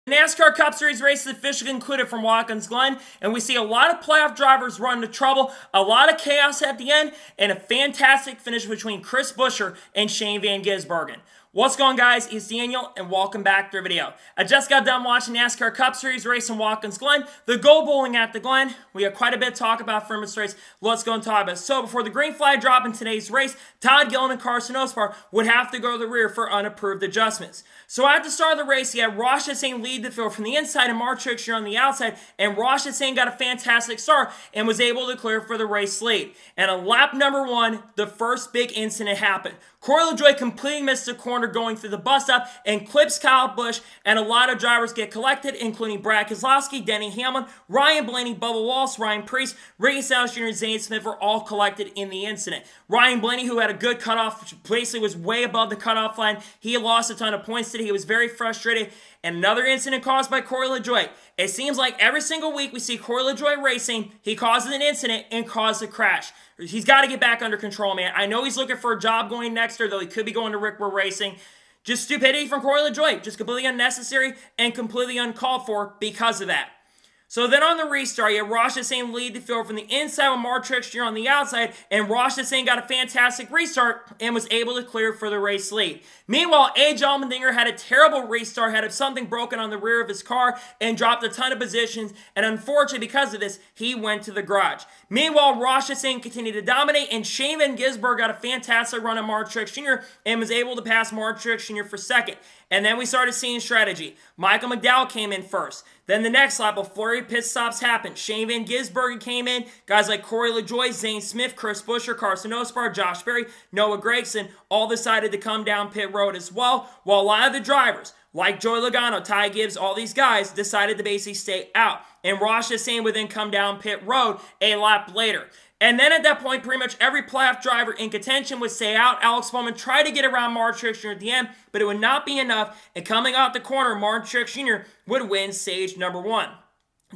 NASCAR Cup Series races officially concluded from Watkins Glen, and we see a lot of playoff drivers run into trouble, a lot of chaos at the end, and a fantastic finish between Chris Buescher and Shane Van Gisbergen. What's going on, guys? It's Daniel, and welcome back to the video. I just got done watching NASCAR Cup Series race in Watkins Glen, the Go Bowling at the Glen. We have quite a bit to talk about from this race. Let's go and talk about it. So, before the green flag drop in today's race, Todd Gillen and Carson Osbar would have to go to the rear for unapproved adjustments. So, at the start of the race, you had Ross Chastain lead the field from the inside and Mark Truex on the outside, and Ross Chastain got a fantastic start and was able to clear for the race lead. And on lap number 1, the first big incident happened. Corey LaJoie completely missed the corner going through the bus stop and clips Kyle Busch, and a lot of drivers get collected, including Brad Keselowski, Denny Hamlin, Ryan Blaney, Bubba Wallace, Ryan Preece, Ricky Stenhouse Jr., and Zane Smith were all collected in the incident. Ryan Blaney, who had a good cutoff, which basically was way above the cutoff line, he lost a ton of points today. He was very frustrated. And another incident caused by Corey LaJoie. It seems like every single week we see Corey LaJoie racing, he causes an incident and causes a crash. He's got to get back under control, man. I know he's looking for a job going next year, though he could be going to Rick Ware Racing. Just stupidity from Corey LaJoie. Just completely unnecessary and completely uncalled for because of that. So then on the restart, you had Ross Chastain lead the field from the inside with Mark Truex Jr. on the outside, and Ross Chastain got a fantastic restart and was able to clear for the race lead. Meanwhile, A.J. Allmendinger had a terrible restart, had something broken on the rear of his car, and dropped a ton of positions, and unfortunately because of this, he went to the garage. Meanwhile, Ross Chastain continued to dominate, and Shane Van Gisbergen got a fantastic run on Mark Truex Jr. and was able to pass Mark Truex Jr. for second. And then we started seeing strategy. Michael McDowell came in first. Then the next lap, a flurry of pit stops happened. Shane Van Gisbergen came in. Guys like Corey LaJoie, Zane Smith, Chris Buescher, Carson Osbar, Josh Berry, Noah Gragson all decided to come down pit road as well, while a lot of the drivers, like Joey Logano, Ty Gibbs, all these guys decided to basically stay out. And Ross Chastain would then come down pit road a lap later. And then at that point, pretty much every playoff driver in contention would stay out. Alex Bowman tried to get around Mark Truex Jr. at the end, but it would not be enough. And coming out the corner, Mark Truex Jr. would win stage number 1.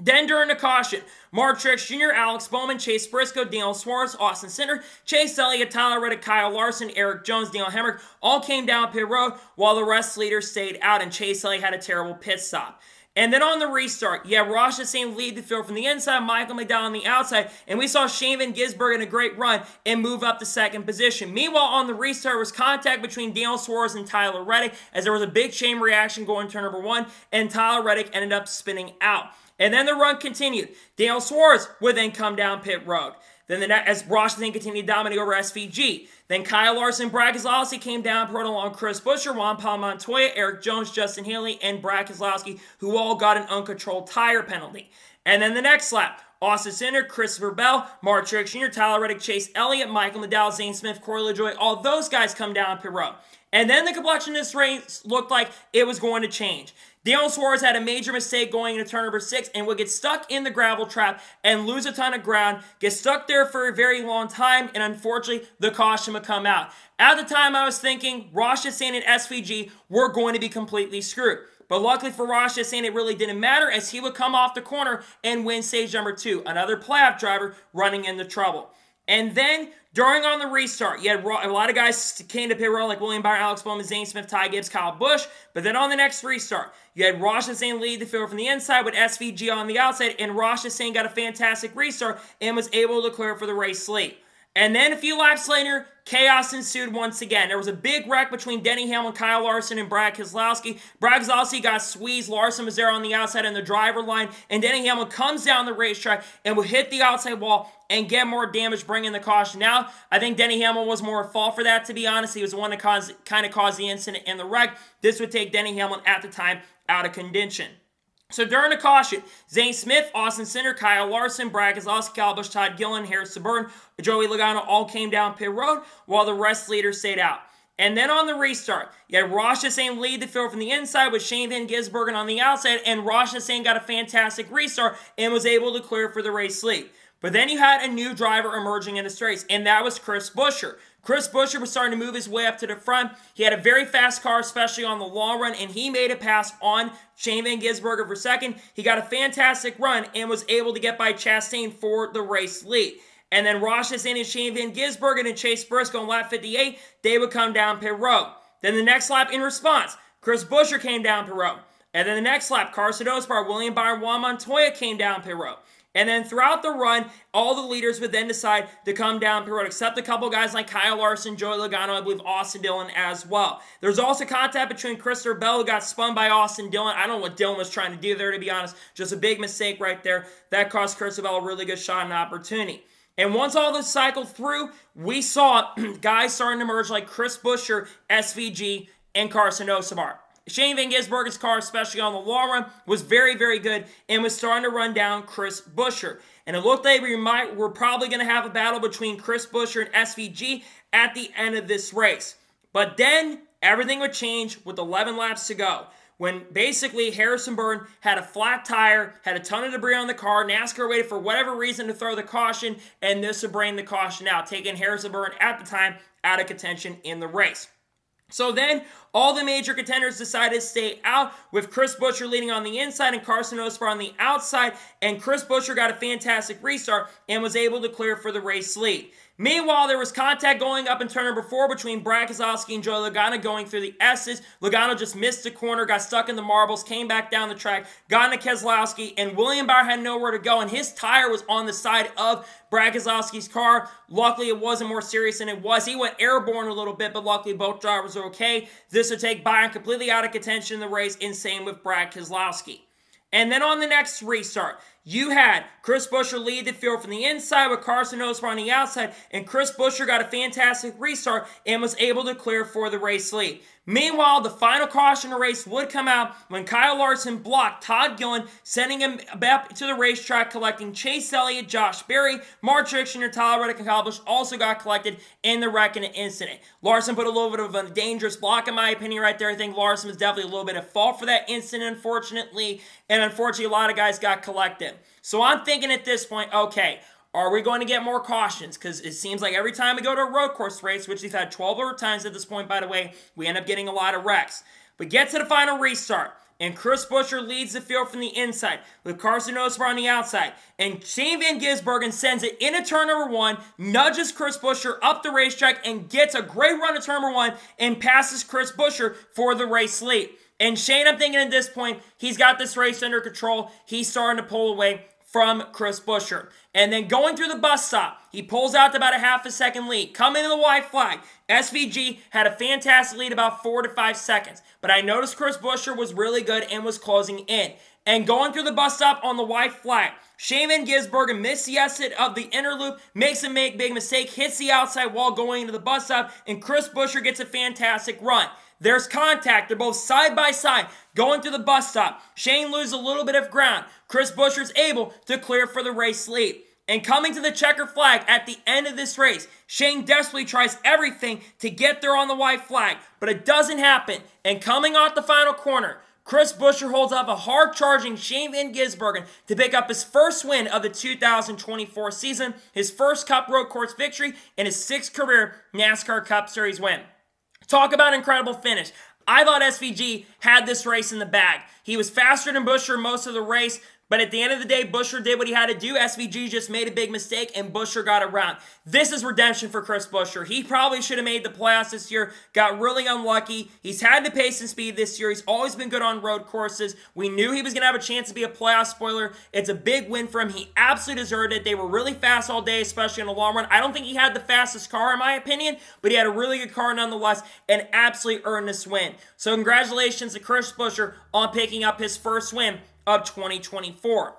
Then during the caution, Mark Truex Jr., Alex Bowman, Chase Briscoe, Daniel Suarez, Austin Cindric, Chase Elliott, Tyler Reddick, Kyle Larson, Eric Jones, Daniel Hemrick all came down pit road while the rest leaders stayed out, and Chase Elliott had a terrible pit stop. And then on the restart, you have Ross Chastain lead the field from the inside, Michael McDowell on the outside, and we saw Shane Van Gisbergen in a great run and move up to second position. Meanwhile, on the restart was contact between Daniel Suarez and Tyler Reddick, as there was a big chain reaction going to turn number 1, and Tyler Reddick ended up spinning out. And then the run continued. Daniel Suarez would then come down pit road. Then as Ross Chastain continued to dominate over SVG. Then Kyle Larson, Brad Keselowski came down pit road along Chris Buescher, Juan Pablo Montoya, Eric Jones, Justin Haley, and Brad Keselowski, who all got an uncontrolled tire penalty. And then the next lap, Austin Cindric, Christopher Bell, Mark Truex Jr., Tyler Reddick, Chase Elliott, Michael McDowell, Zane Smith, Corey LaJoie, all those guys come down pit road. And then the complexion of this race looked like it was going to change. Daniel Suarez had a major mistake going into turn number 6 and would get stuck in the gravel trap and lose a ton of ground, get stuck there for a very long time, and unfortunately, the caution would come out. At the time, I was thinking Ross Chastain and SVG were going to be completely screwed. But luckily for Ross Chastain, it really didn't matter, as he would come off the corner and win stage number 2, another playoff driver running into trouble. And then, during on the restart, you had a lot of guys came to pit road, like William Byron, Alex Bowman, Zane Smith, Ty Gibbs, Kyle Busch. But then on the next restart, you had Ross Chastain lead the field from the inside with SVG on the outside, and Ross Chastain got a fantastic restart and was able to clear for the race lead. And then a few laps later, chaos ensued once again. There was a big wreck between Denny Hamlin, Kyle Larson, and Brad Keselowski. Brad Keselowski got squeezed. Larson was there on the outside in the driver line. And Denny Hamlin comes down the racetrack and will hit the outside wall and get more damage, bringing the caution. Now, I think Denny Hamlin was more at fault for that, to be honest. He was the one that kind of caused the incident and the wreck. This would take Denny Hamlin at the time out of contention. So during the caution, Zane Smith, Austin Cindric, Kyle Larson, Brad Keselowski, Kyle Busch, Todd Gillen, Harrison Burton, Joey Logano all came down pit road while the rest leaders stayed out. And then on the restart, you had Ross Chastain lead the field from the inside with Shane Van Gisbergen on the outside, and Ross Chastain got a fantastic restart and was able to clear for the race lead. But then you had a new driver emerging in this race, and that was Chris Buescher. Chris Buescher was starting to move his way up to the front. He had a very fast car, especially on the long run, and he made a pass on Shane Van Gisbergen for second. He got a fantastic run and was able to get by Chastain for the race lead. And then Ross Chastain and Shane Van Gisbergen and Chase Briscoe on lap 58, they would come down pit road. Then the next lap in response, Chris Buescher came down pit road. And then the next lap, Carson Osbar, William Byron, Juan Montoya came down pit road. And then throughout the run, all the leaders would then decide to come down pit road, except a couple guys like Kyle Larson, Joey Logano, I believe Austin Dillon as well. There's also contact between Christopher Bell, who got spun by Austin Dillon. I don't know what Dillon was trying to do there, to be honest. Just a big mistake right there. That cost Christopher Bell a really good shot and opportunity. And once all this cycled through, we saw guys starting to emerge like Chris Buescher, SVG, and Carson Osbar. Shane Van Gisbergen's car, especially on the long run, was very, very good and was starting to run down Chris Buescher. And it looked like we're probably going to have a battle between Chris Buescher and SVG at the end of this race. But then everything would change with 11 laps to go, when basically Harrison Burton had a flat tire, had a ton of debris on the car. NASCAR waited for whatever reason to throw the caution, and this would bring the caution out, taking Harrison Burton at the time out of contention in the race. So then, all the major contenders decided to stay out, with Chris Buescher leading on the inside and Carson Osbar on the outside, and Chris Buescher got a fantastic restart and was able to clear for the race lead. Meanwhile, there was contact going up in turn number 4 between Brad Keselowski and Joey Logano going through the S's. Logano just missed the corner, got stuck in the marbles, came back down the track, got into Keselowski, and William Byron had nowhere to go, and his tire was on the side of Brad Keselowski's car. Luckily, it wasn't more serious than it was. He went airborne a little bit, but luckily both drivers were okay. This would take Byron completely out of contention in the race, and same with Brad Keselowski. And then on the next restart, you had Chris Buescher lead the field from the inside with Carson Osbar on the outside, and Chris Buescher got a fantastic restart and was able to clear for the race lead. Meanwhile, the final caution of the race would come out when Kyle Larson blocked Todd Gillen, sending him back to the racetrack, collecting Chase Elliott, Josh Berry, Mark Truex Jr., Tyler Reddick, and Kyle Busch also got collected in the wrecking incident. Larson put a little bit of a dangerous block, in my opinion, right there. I think Larson was definitely a little bit at fault for that incident, unfortunately, and unfortunately, a lot of guys got collected. So I'm thinking at this point, okay, are we going to get more cautions? Because it seems like every time we go to a road course race, which we've had 12 other times at this point, by the way, we end up getting a lot of wrecks. We get to the final restart, and Chris Buescher leads the field from the inside with Carson Osbar on the outside. And Shane Van Gisbergen sends it into turn number 1, nudges Chris Buescher up the racetrack, and gets a great run to turn number 1 and passes Chris Buescher for the race lead. And Shane, I'm thinking at this point, he's got this race under control. He's starting to pull away from Chris Buescher. And then going through the bus stop, he pulls out to about a half a second lead. Coming to the white flag, SVG had a fantastic lead, about 4 to 5 seconds. But I noticed Chris Buescher was really good and was closing in. And going through the bus stop on the white flag, Shane Van Gisbergen missed the exit of the inner loop, makes a big mistake, hits the outside wall going into the bus stop, and Chris Buescher gets a fantastic run. There's contact. They're both side by side going through the bus stop. Shane loses a little bit of ground. Chris Buescher's able to clear for the race lead. And coming to the checker flag at the end of this race, Shane desperately tries everything to get there on the white flag, but it doesn't happen. And coming off the final corner, Chris Buescher holds up a hard-charging Shane Van Gisbergen to pick up his first win of the 2024 season, his first Cup Road Course victory, and his 6th career NASCAR Cup Series win. Talk about an incredible finish. I thought SVG had this race in the bag. He was faster than Buescher most of the race, but at the end of the day, Buescher did what he had to do. SVG just made a big mistake, and Buescher got around. This is redemption for Chris Buescher. He probably should have made the playoffs this year, got really unlucky. He's had the pace and speed this year. He's always been good on road courses. We knew he was going to have a chance to be a playoff spoiler. It's a big win for him. He absolutely deserved it. They were really fast all day, especially in the long run. I don't think he had the fastest car, in my opinion, but he had a really good car nonetheless and absolutely earned this win. So congratulations to Chris Buescher on picking up his first win of 2024.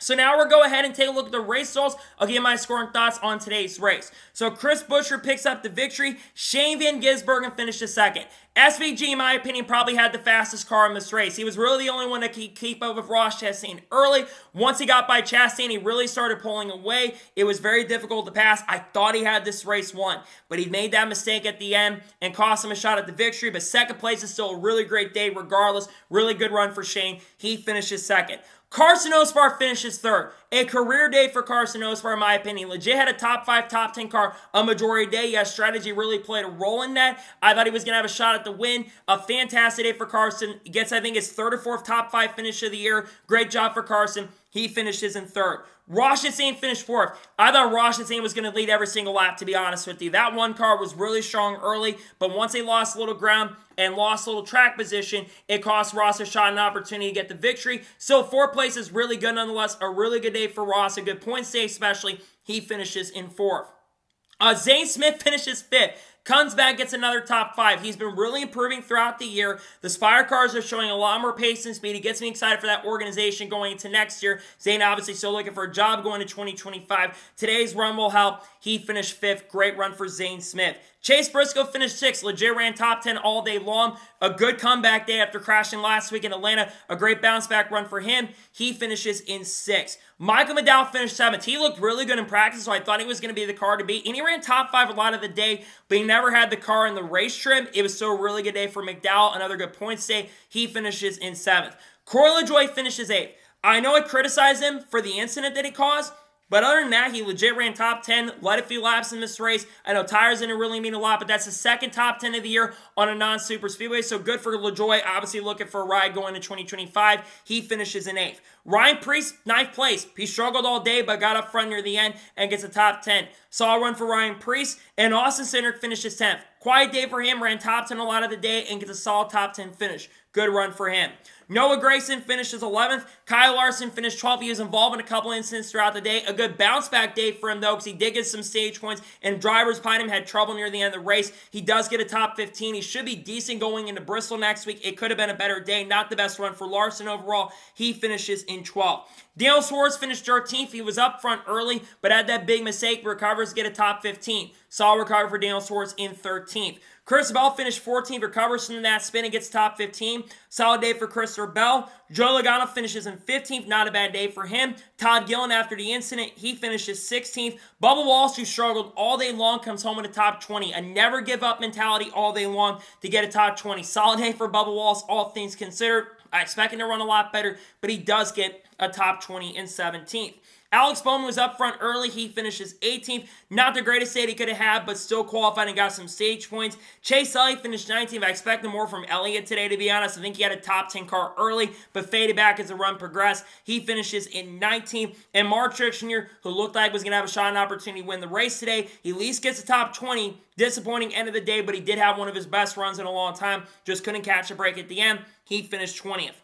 So now we'll go ahead and take a look at the race results. I'll give you my score and thoughts on today's race. So Chris Buescher picks up the victory. Shane Van Gisbergen finished second. SVG, in my opinion, probably had the fastest car in this race. He was really the only one that could keep up with Ross Chastain early. Once he got by Chastain, he really started pulling away. It was very difficult to pass. I thought he had this race won, but he made that mistake at the end and cost him a shot at the victory. But second place is still a really great day regardless. Really good run for Shane. He finishes second. Carson Osbar finishes third. A career day for Carson Osbar, in my opinion. Legit had a top 5, top 10 car a majority day. Yes, strategy really played a role in that. I thought he was going to have a shot out the win. A fantastic day for Carson. He gets, I think, his third or fourth top 5 finish of the year. Great job for Carson. He finishes in third. Ross Chastain finished fourth. I thought Ross Chastain was going to lead every single lap, to be honest with you. That one car was really strong early, but once they lost a little ground and lost a little track position, it cost Ross a shot and opportunity to get the victory. So 4th place is really good nonetheless. A really good day for Ross. A good points day especially. He finishes in 4th. Zane Smith finishes 5th. Comes back, gets another top 5. He's been really improving throughout the year. The Spire cars are showing a lot more pace and speed. It gets me excited for that organization going into next year. Zane obviously still looking for a job going to 2025. Today's run will help. He finished 5th. Great run for Zane Smith. Chase Briscoe finished 6th. Legit ran top 10 all day long. A good comeback day after crashing last week in Atlanta. A great bounce back run for him. He finishes in 6th. Michael McDowell finished 7th. He looked really good in practice, so I thought he was going to be the car to beat. And he ran top 5 a lot of the day, but he never had the car in the race trim. It was still a really good day for McDowell. Another good points day. He finishes in 7th. Corey LaJoie finishes 8th. I know I criticized him for the incident that he caused, but other than that, he legit ran top 10, led a few laps in this race. I know tires didn't really mean a lot, but that's the second top 10 of the year on a non-super speedway, so good for LaJoie. Obviously looking for a ride going to 2025. He finishes in 8th. Ryan Preece, 9th place. He struggled all day, but got up front near the end and gets a top 10. Solid run for Ryan Preece, and Austin Cindric finishes 10th. Quiet day for him, ran top 10 a lot of the day, and gets a solid top 10 finish. Good run for him. Noah Gragson finishes 11th. Kyle Larson finished 12th. He was involved in a couple incidents throughout the day. A good bounce back day for him, though, because he did get some stage points, and drivers behind him had trouble near the end of the race. He does get a top 15. He should be decent going into Bristol next week. It could have been a better day. Not the best run for Larson overall. He finishes in 12th. Daniel Suarez finished 13th. He was up front early, but had that big mistake. Recovers to get a top 15. Solid recovery for Daniel Suarez in 13th. Chris Bell finished 14th, recovers from that spin and gets top 15. Solid day for Christopher Bell. Joe Logano finishes in 15th, not a bad day for him. Todd Gillen, after the incident, he finishes 16th. Bubba Wallace, who struggled all day long, comes home with a top 20. A never give up mentality all day long to get a top 20. Solid day for Bubba Wallace, all things considered. I expect him to run a lot better, but he does get a top 20 in 17th. Alex Bowman was up front early. He finishes 18th. Not the greatest day he could have had, but still qualified and got some stage points. Chase Elliott finished 19th. I expected more from Elliott today, to be honest. I think he had a top 10 car early, but faded back as the run progressed. He finishes in 19th. And Mark Truex Jr., who looked like was going to have a shot and opportunity to win the race today, he at least gets a top 20. Disappointing end of the day, but he did have one of his best runs in a long time. Just couldn't catch a break at the end. He finished 20th.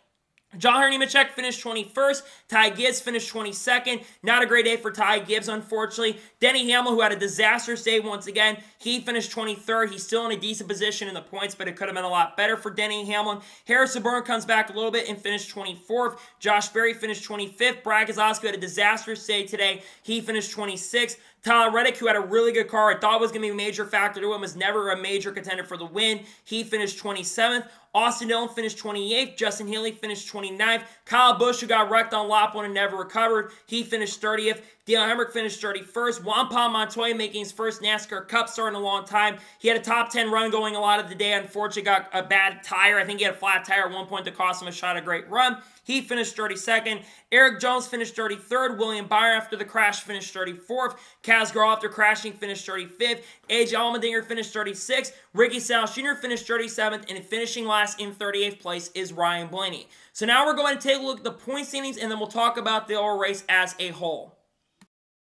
John Nemechek finished 21st. Ty Gibbs finished 22nd. Not a great day for Ty Gibbs, unfortunately. Denny Hamlin, who had a disastrous day once again, he finished 23rd. He's still in a decent position in the points, but it could have been a lot better for Denny Hamlin. Harrison Burton comes back a little bit and finished 24th. Josh Berry finished 25th. Brad Keselowski had a disastrous day today. He finished 26th. Tyler Reddick, who had a really good car, I thought was going to be a major factor to him, was never a major contender for the win. He finished 27th. Austin Dillon finished 28th. Justin Haley finished 29th. Kyle Busch, who got wrecked on lap 1 and never recovered, he finished 30th. Dale Hemrick finished 31st. Juan Pablo Montoya making his first NASCAR Cup start in a long time. He had a top 10 run going a lot of the day. Unfortunately, got a bad tire. I think he had a flat tire at one point that cost him a shot. A great run. He finished 32nd. Eric Jones finished 33rd. William Byron, after the crash, finished 34th. Kaz Grosjean, after crashing, finished 35th. AJ Allmendinger finished 36th. Ricky Stenhouse Jr. finished 37th. And finishing last in 38th place is Ryan Blaney. So now we're going to take a look at the point standings, and then we'll talk about the overall race as a whole.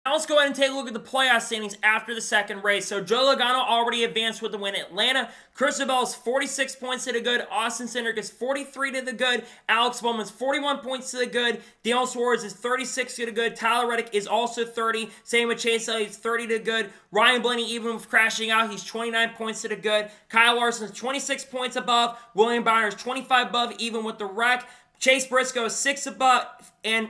Now let's go ahead and take a look at the playoff standings after the second race. So Joe Logano already advanced with the win at Atlanta. Chris Bell is 46 points to the good. Austin Cindric is 43 to the good. Alex Bowman's 41 points to the good. Daniel Suarez is 36 to the good. Tyler Reddick is also 30. Same with Chase Elliott, 30 to the good. Ryan Blaney, even with crashing out, he's 29 points to the good. Kyle Larson is 26 points above. William Byron is 25 above, even with the wreck. Chase Briscoe is 6 above, and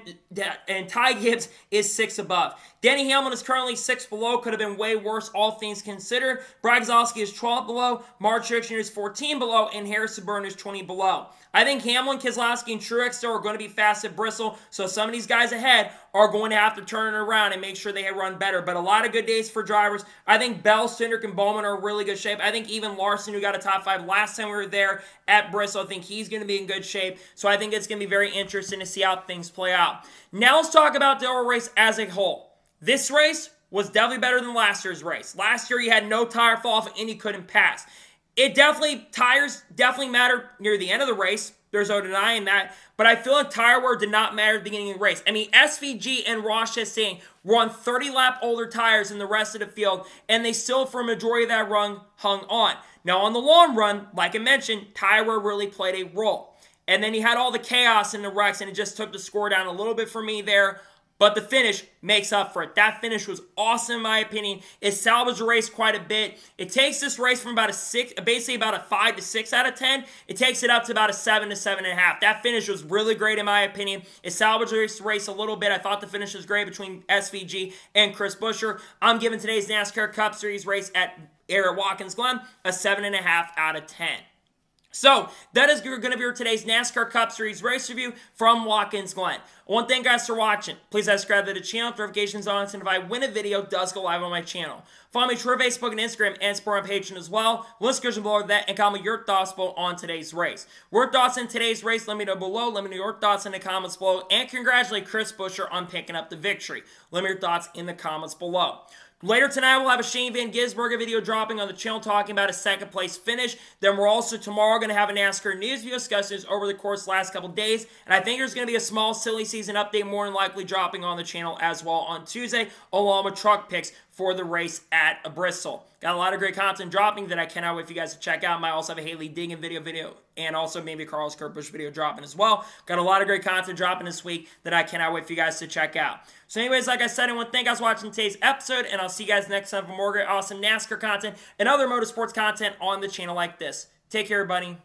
Ty Gibbs is 6 above. Denny Hamlin is currently 6 below. Could have been way worse, all things considered. Brad Keselowski is 12 below. Mark Truex Jr. is 14 below, and Harrison Burton is 20 below. I think Hamlin, Keselowski, and Truex still are going to be fast at Bristol, so some of these guys ahead are going to have to turn it around and make sure they run better. But a lot of good days for drivers. I think Bell, Cindric, and Bowman are in really good shape. I think even Larson, who got a top 5 last time we were there at Bristol, I think he's going to be in good shape. So I think it's going to be very interesting to see how things play out. Now let's talk about the overall race as a whole. This race was definitely better than last year's race. Last year, you had no tire fall off and you couldn't pass. Tires definitely matter near the end of the race. There's no denying that. But I feel like tire wear did not matter at the beginning of the race. I mean, SVG and Ross Chastain were on 30-lap older tires than the rest of the field, and they still, for a majority of that run, hung on. Now, on the long run, like I mentioned, tire wear really played a role. And then you had all the chaos in the wrecks, and it just took the score down a little bit for me there. But the finish makes up for it. That finish was awesome, in my opinion. It salvaged the race quite a bit. It takes this race from about basically about a 5 to 6 out of 10. It takes it up to about a 7 to 7.5. That finish was really great, in my opinion. It salvaged the race a little bit. I thought the finish was great between SVG and Chris Buescher. I'm giving today's NASCAR Cup Series race at Watkins Glen a 7.5 out of 10. So, that is going to be today's NASCAR Cup Series race review from Watkins Glen. I want to thank you guys for watching. Please subscribe to the channel, notifications on, and if I win a video, it does go live on my channel. Follow me on Twitter, Facebook, and Instagram, and support on Patreon as well. List description below that, and comment your thoughts below on today's race. Your thoughts in today's race, let me know below. Let me know your thoughts in the comments below, and congratulate Chris Buescher on picking up the victory. Let me know your thoughts in the comments below. Later tonight, we'll have a Shane Van Gisbergen video dropping on the channel talking about a second place finish. Then we're also tomorrow going to have a NASCAR news video discussions over the course of the last couple days. And I think there's going to be a small silly season update more than likely dropping on the channel as well on Tuesday, along with truck picks for the race at Bristol. Got a lot of great content dropping that I cannot wait for you guys to check out. Might also have a Haley Diggin video, and also maybe a Carlos Kurt Busch video dropping as well. Got a lot of great content dropping this week that I cannot wait for you guys to check out. So anyways, like I said, I want to thank you guys for watching today's episode, and I'll see you guys next time for more great, awesome NASCAR content and other motorsports content on the channel like this. Take care, everybody.